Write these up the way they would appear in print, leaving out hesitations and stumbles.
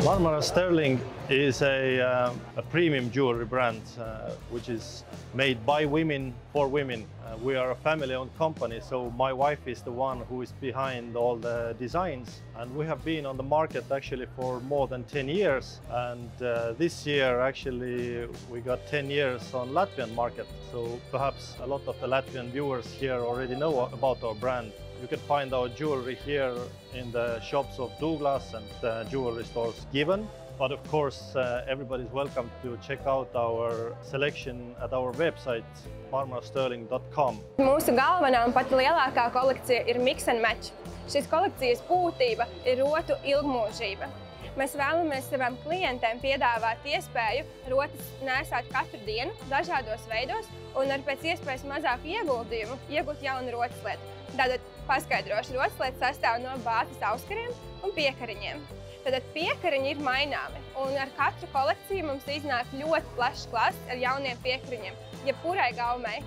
Marmara Sterling is a premium jewelry brand which is made by women for women. We are a family-owned company, so my wife is the one who is behind all the designs, and we have been on the market actually for more than 10 years, and this year actually we got 10 years on Latvian market, so perhaps a lot of the Latvian viewers here already know about our brand. You can find our jewelry here in the shops of Douglas and the jewelry stores Given. But of course, everybody's welcome to check out our selection at our website, marmarasterling.com. Mūsu galvenā un pat lielākā kolekcija ir Mix and Match. Šīs kolekcijas būtība ir rotu ilgmūžība. Mēs vēlamies savām klientēm piedāvāt iespēju rotas nēsāt katru dienu, dažādos veidos un ar pēc iespējas mazāku ieguldījumu iegūt jaunu rotas lietu. Tātad paskaidrošu, rotas lietas sastāv no bāzes auskariem un piekariņiem. Tātad piekariņi ir maināmi, un ar katru kolekciju mums iznāk ļoti plašs klāsts ar jauniem piekariņiem, jebkurai gaumei.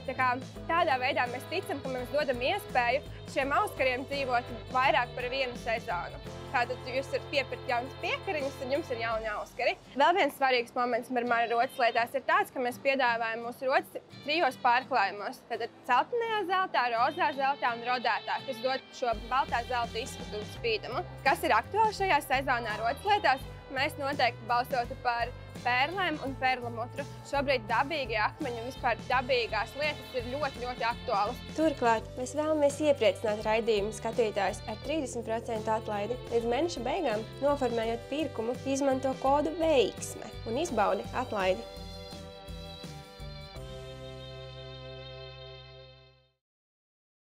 Tādā veidā mēs ticam, ka mēs dodam iespēju šiem auskariem dzīvot vairāk par vienu sezonu. Tātad jūs varat piepirkt jaunas piekariņus, un jums ir jauni auskari. Vēl viens svarīgs moments Marmara rotas lietās ir tāds, ka mēs piedāvājam mūsu rotas trijos pārklājumos. Tātad celtenajā zeltā, rozā zeltā un rodētā, kas dod šo baltā zelta izskatu un spīdumu. Kas ir aktuāli šajā sezonā rotas lietās? Mēs noteikti balstotu par pērlēm un perlamutru. Šobrīd dabīgie akmeņi un vispār dabīgās lietas ir ļoti aktuālas. Turklāt mēs vēlamies iepriecināt raidījumu skatītājus ar 30% atlaidi. Līdz mēneša beigām, noformējot pirkumu, izmanto kodu VEIKSME un izbaudi atlaidi.